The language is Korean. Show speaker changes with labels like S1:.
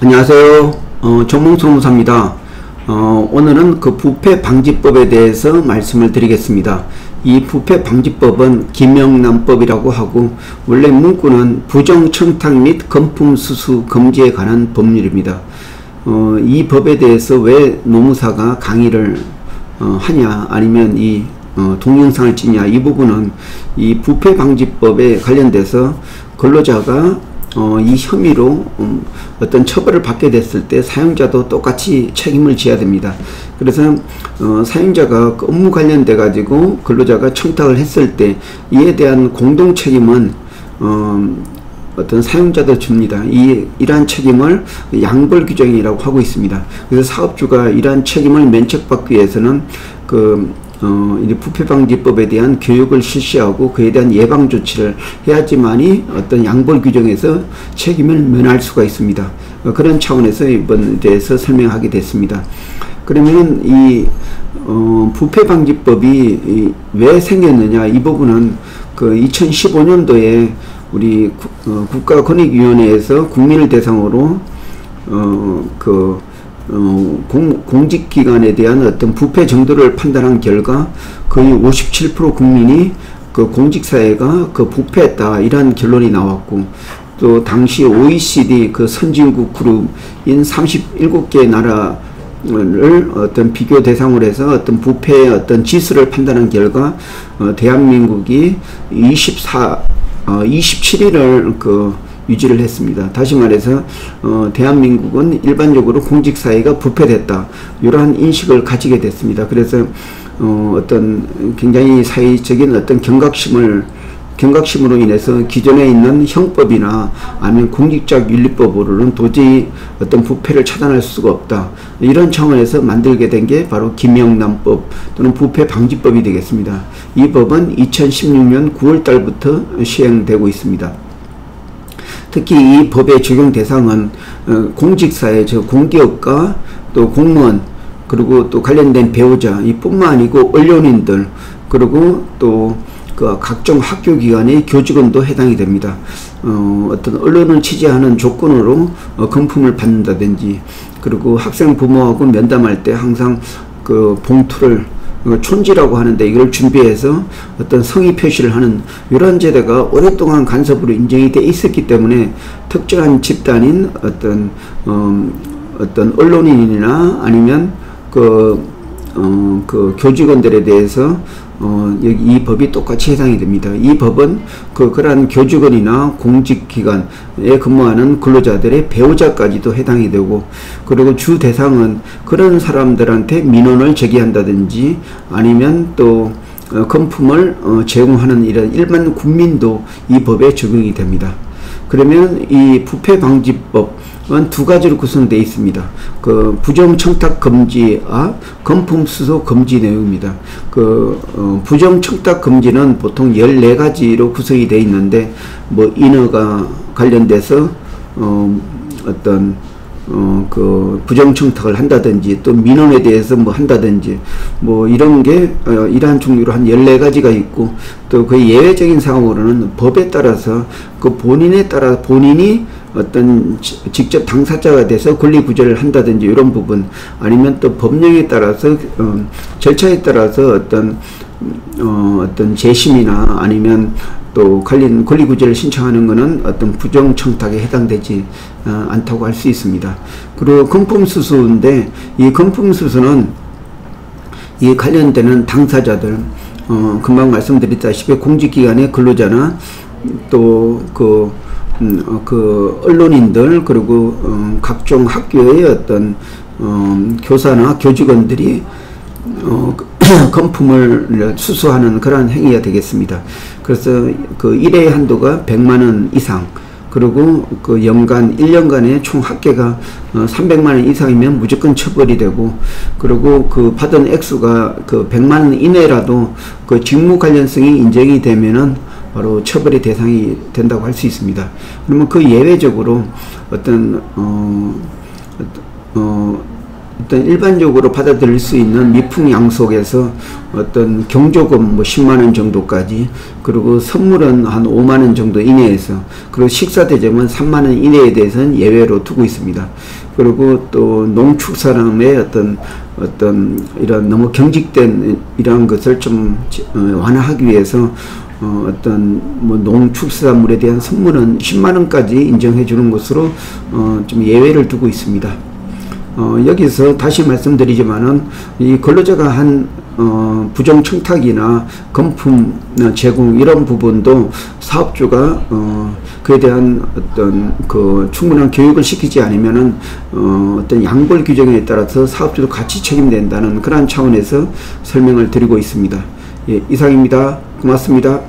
S1: 안녕하세요. 정몽소무사입니다. 오늘은 그 부패방지법에 대해서 말씀을 드리겠습니다. 이 부패방지법은 김영란법이라고 하고 원래 문구는 부정청탁 및 금품수수 금지에 관한 법률입니다. 이 법에 대해서 왜 노무사가 강의를 하냐 아니면 이 동영상을 찍냐, 이 부분은 이 부패방지법에 관련돼서 근로자가 이 혐의로 어떤 처벌을 받게 됐을 때 사용자도 똑같이 책임을 져야 됩니다. 그래서 사용자가 업무 관련돼 가지고 근로자가 청탁을 했을 때 이에 대한 공동 책임은 어떤 사용자도 줍니다. 이러한 책임을 양벌 규정이라고 하고 있습니다. 그래서 사업주가 이러한 책임을 면책받기 위해서는 이 부패방지법에 대한 교육을 실시하고 그에 대한 예방 조치를 해야지만이 어떤 양벌 규정에서 책임을 면할 수가 있습니다. 그런 차원에서 이번 대해서 설명하게 됐습니다. 그러면 이 부패방지법이 왜 생겼느냐, 이 부분은 2015년도에 우리 국가권익위원회에서 국민을 대상으로 공직기관에 대한 어떤 부패 정도를 판단한 결과 거의 57% 국민이 공직사회가 부패했다, 이러한 결론이 나왔고, 또 당시 OECD 선진국 그룹인 37개 나라를 어떤 비교 대상으로 해서 어떤 부패의 어떤 지수를 판단한 결과 대한민국이 27위를 유지를 했습니다. 다시 말해서 대한민국은 일반적으로 공직사회가 부패됐다, 이러한 인식을 가지게 됐습니다. 그래서 어떤 굉장히 사회적인 어떤 경각심으로 인해서 기존에 있는 형법이나 아니면 공직자윤리법으로는 도저히 어떤 부패를 차단할 수가 없다, 이런 차원에서 만들게 된 게 바로 김영란법 또는 부패방지법이 되겠습니다. 이 법은 2016년 9월 달부터 시행되고 있습니다. 특히 이 법의 적용 대상은 공직사회, 즉 공기업과 또 공무원, 그리고 또 관련된 배우자 이뿐만 아니고 언론인들, 그리고 또 각종 학교기관의 교직원도 해당이 됩니다. 어떤 언론을 취재하는 조건으로 금품을 받는다든지, 그리고 학생 부모하고 면담할 때 항상 봉투를 촌지라고 하는데 이걸 준비해서 어떤 성의 표시를 하는 이런 제도가 오랫동안 간섭으로 인정이 돼 있었기 때문에 특정한 집단인 어떤 언론인이나 아니면 교직원들에 대해서 여기 이 법이 똑같이 해당이 됩니다. 이 법은 그러한 교직원이나 공직기관에 근무하는 근로자들의 배우자까지도 해당이 되고, 그리고 주 대상은 그런 사람들한테 민원을 제기한다든지 아니면 또 금품을 제공하는 이런 일반 국민도 이 법에 적용이 됩니다. 그러면 이 부패방지법은 두 가지로 구성되어 있습니다. 부정청탁 금지와 금품수수 금지 내용입니다. 부정청탁 금지는 보통 14가지로 구성이 되어 있는데, 인허가 관련돼서 어떤 부정청탁을 한다든지 또 민원에 대해서 한다든지 이런 게 이러한 종류로 한 14가지가 있고, 또 그 예외적인 상황으로는 법에 따라서 본인이 어떤 직접 당사자가 돼서 권리구제를 한다든지 이런 부분, 아니면 또 법령에 따라서 절차에 따라서 어떤 재심이나 아니면 또 권리구제를 신청하는 것은 어떤 부정청탁에 해당되지 않다고 할 수 있습니다. 그리고 금품수수인데, 이 금품수수는 이 관련되는 당사자들, 금방 말씀드렸다시피 공직기관의 근로자나 또 언론인들, 그리고 각종 학교의 어떤 교사나 교직원들이 금품을 수수하는 그러한 행위가 되겠습니다. 그래서 일회 한도가 100만원 이상, 그리고 연간 1년간의 총 합계가 300만원 이상이면 무조건 처벌이 되고, 그리고 받은 액수가 100만원 이내라도 직무 관련성이 인정이 되면은 바로 처벌의 대상이 된다고 할 수 있습니다. 그러면 예외적으로 어떤 어떤 일반적으로 받아들일 수 있는 미풍양속에서 어떤 경조금 뭐 10만원 정도까지, 그리고 선물은 한 5만원 정도 이내에서, 그리고 식사대접은 3만원 이내에 대해서는 예외로 두고 있습니다. 그리고 또 농축산업의 어떤 이런 너무 경직된 이러한 것을 좀 완화하기 위해서 어떤 뭐 농축수산물에 대한 선물은 10만원까지 인정해 주는 것으로 좀 예외를 두고 있습니다. 여기서 다시 말씀드리지만은 이 근로자가 한 부정 청탁이나 금품 제공 이런 부분도 사업주가 그에 대한 어떤 그 충분한 교육을 시키지 않으면은 어떤 양벌 규정에 따라서 사업주도 같이 책임된다는 그러한 차원에서 설명을 드리고 있습니다. 예, 이상입니다. 고맙습니다.